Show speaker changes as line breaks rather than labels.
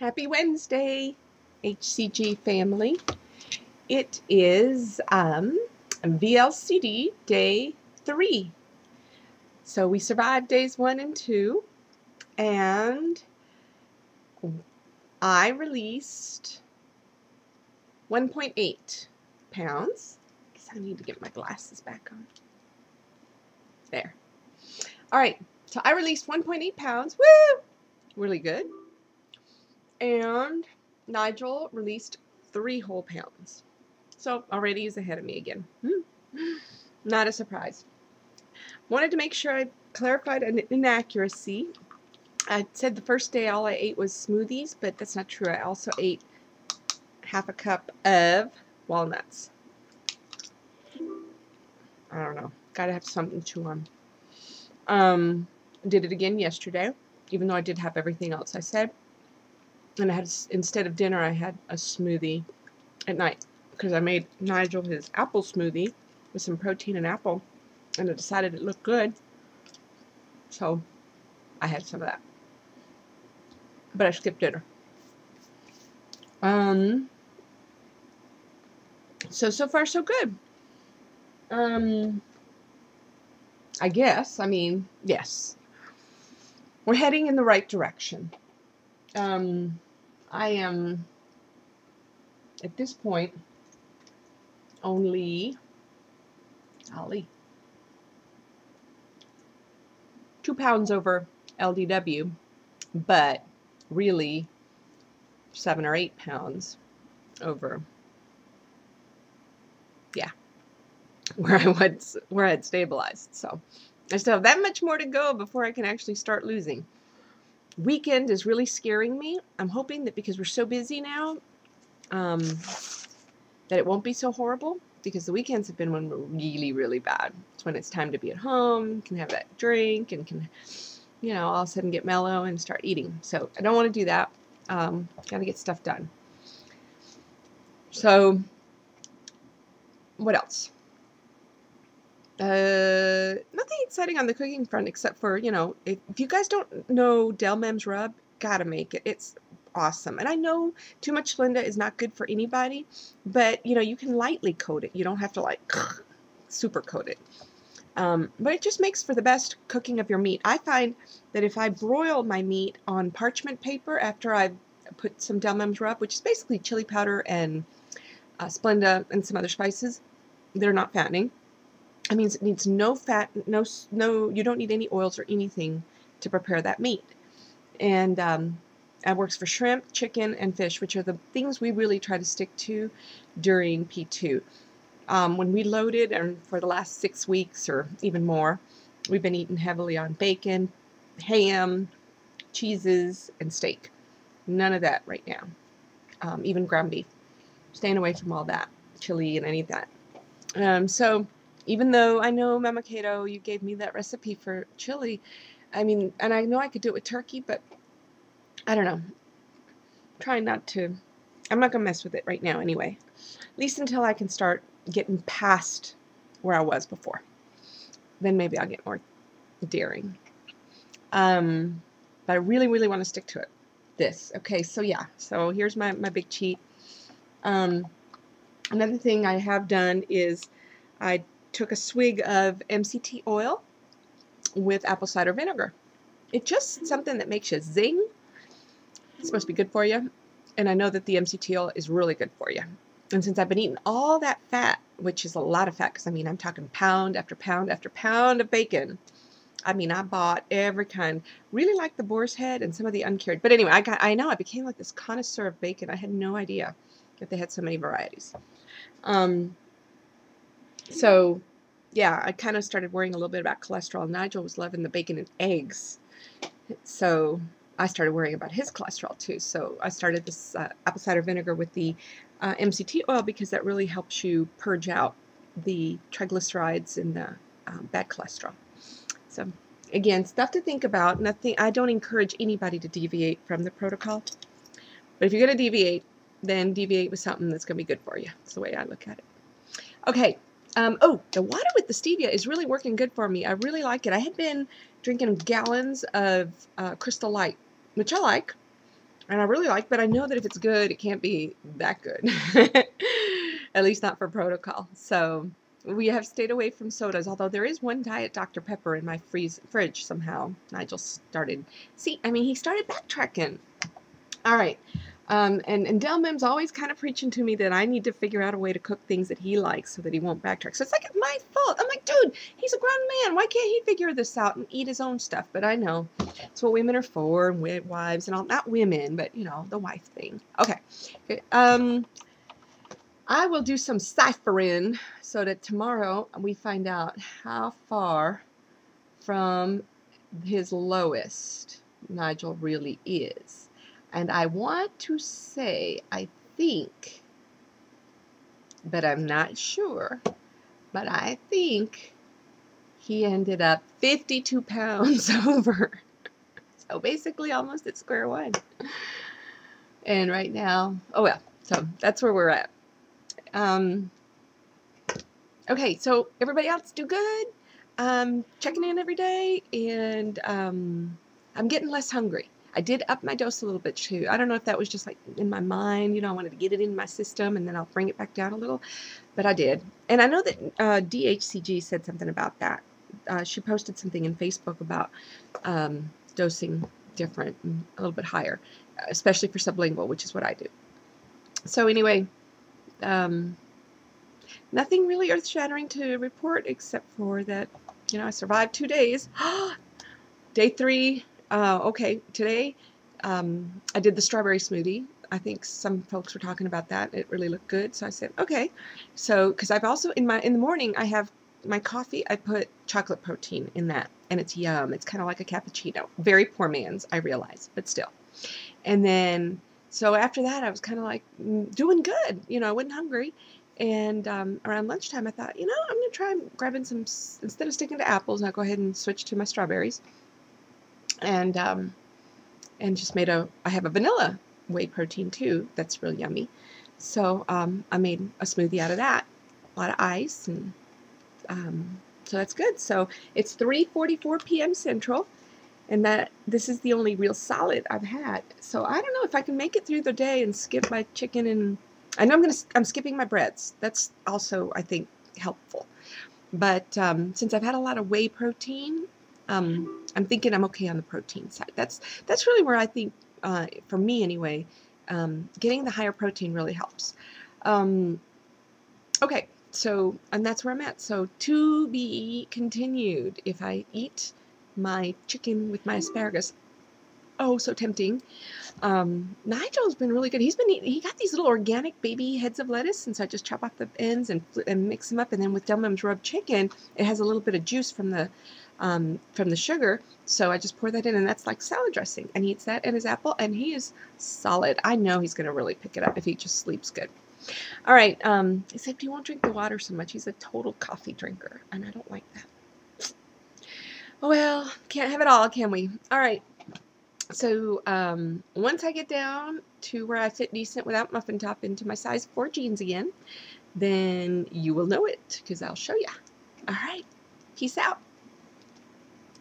Happy Wednesday, HCG family. It is VLCD day 3. So we survived days 1 and 2, and I released 1.8 pounds. I guess I need to get my glasses back on. There. All right, so I released 1.8 pounds. Woo! Really good. And Nigel released 3 whole pounds. So already he's ahead of me again. Not a surprise. Wanted to make sure I clarified an inaccuracy. I said the first day all I ate was smoothies, but that's not true. I also ate half a cup of walnuts. I don't know. Gotta have something to chew on. Did it again yesterday, even though I did have everything else I said. And I had, instead of dinner, I had a smoothie at night because I made Nigel his apple smoothie with some protein and apple, and I decided it looked good, so I had some of that. But I skipped dinner. So far so good. I guess, I mean, yes. We're heading in the right direction. I am, at this point, only 2 pounds over LDW, but really 7 or 8 pounds over, yeah, where I had stabilized. So I still have that much more to go before I can actually start losing. Weekend is really scaring me. I'm hoping that because we're so busy now, that it won't be so horrible, because the weekends have been when we're really, really bad. It's when it's time to be at home, can have that drink, and can, you know, all of a sudden get mellow and start eating. So I don't want to do that. Got to get stuff done. So what else? Nothing exciting on the cooking front except for, you know, if you guys don't know Del Mem's rub, gotta make it. It's awesome. And I know too much Splenda is not good for anybody, but you know, you can lightly coat it. You don't have to like super coat it. But it just makes for the best cooking of your meat. I find that if I broil my meat on parchment paper after I've put some Del Mem's rub, which is basically chili powder and Splenda and some other spices, they're not fattening. That means it needs no fat, no, you don't need any oils or anything to prepare that meat. And that works for shrimp, chicken, and fish, which are the things we really try to stick to during P2. When we loaded, and for the last 6 weeks or even more, we've been eating heavily on bacon, ham, cheeses, and steak. None of that right now. Even ground beef. Staying away from all that, chili and any of that. So even though I know, Mama Kato, you gave me that recipe for chili, I mean, and I know I could do it with turkey, but I don't know. Trying not to, I'm not going to mess with it right now anyway. At least until I can start getting past where I was before. Then maybe I'll get more daring. But I really, really want to stick to it. This. Okay, so yeah. So here's my big cheat. Another thing I have done is I took a swig of MCT oil with apple cider vinegar. It's just something that makes you zing. It's supposed to be good for you, and I know that the MCT oil is really good for you. And since I've been eating all that fat, which is a lot of fat, because I mean I'm talking pound after pound after pound of bacon. I mean I bought every kind. Really like the boar's head and some of the uncured. But anyway, I know I became like this connoisseur of bacon. I had no idea that they had so many varieties. So, yeah, I kind of started worrying a little bit about cholesterol. Nigel was loving the bacon and eggs, so I started worrying about his cholesterol too. So I started this apple cider vinegar with the MCT oil, because that really helps you purge out the triglycerides and the bad cholesterol. So, again, stuff to think about. Nothing. I don't encourage anybody to deviate from the protocol, but if you're going to deviate, then deviate with something that's going to be good for you. That's the way I look at it. Okay. Oh, the water with the stevia is really working good for me. I really like it. I had been drinking gallons of Crystal Light, which I like. And I really like, but I know that if it's good, it can't be that good. At least not for protocol. So we have stayed away from sodas, although there is one Diet Dr. Pepper in my fridge somehow. Nigel started, he started backtracking. All right. And Del Mim's always kind of preaching to me that I need to figure out a way to cook things that he likes so that he won't backtrack. So it's like my fault. I'm like, dude, he's a grown man. Why can't he figure this out and eat his own stuff? But I know it's what women are for, and wives and all. Not women, but, you know, the wife thing. Okay. I will do some ciphering so that tomorrow we find out how far from his lowest Nigel really is. And I want to say, I think, but I'm not sure, but I think he ended up 52 pounds over. So basically almost at square one. And right now, oh well, so that's where we're at. Okay, so everybody else do good. Checking in every day, and I'm getting less hungry. I did up my dose a little bit too. I don't know if that was just like in my mind, you know, I wanted to get it in my system and then I'll bring it back down a little, but I did. And I know that DHCG said something about that. She posted something in Facebook about dosing different and a little bit higher, especially for sublingual, which is what I do. So anyway, nothing really earth-shattering to report except for that, you know, I survived 2 days. Day 3. Okay, today I did the strawberry smoothie. I think some folks were talking about that. It really looked good, so I said, okay. So, because I've also, in the morning, I have my coffee, I put chocolate protein in that, and it's yum. It's kind of like a cappuccino. Very poor man's, I realize, but still. And then, so after that, I was kind of like doing good. You know, I wasn't hungry. And around lunchtime, I thought, you know, I'm going to try grabbing some, instead of sticking to apples, I'll go ahead and switch to my strawberries. And just made I have a vanilla whey protein too. That's real yummy. So I made a smoothie out of that. A lot of ice, and so that's good. So it's 3:44 p.m. Central, and this is the only real solid I've had. So I don't know if I can make it through the day and skip my chicken, and I know I'm skipping my breads. That's also, I think, helpful. But since I've had a lot of whey protein, I'm thinking I'm okay on the protein side. That's really where I think, for me anyway, getting the higher protein really helps. Okay, so, and that's where I'm at. So to be continued if I eat my chicken with my asparagus. Oh, so tempting. Nigel's been really good. He got these little organic baby heads of lettuce, and so I just chop off the ends and mix them up, and then with Del Mim's rubbed chicken, it has a little bit of juice from the sugar, so I just pour that in, and that's like salad dressing, and he eats that and his apple, and he is solid. I know he's going to really pick it up if he just sleeps good. All right, except he won't drink the water so much. He's a total coffee drinker, and I don't like that. Oh, well, can't have it all, can we? All right. So once I get down to where I fit decent without muffin top into my size 4 jeans again, then you will know it, because I'll show you. All right. Peace out.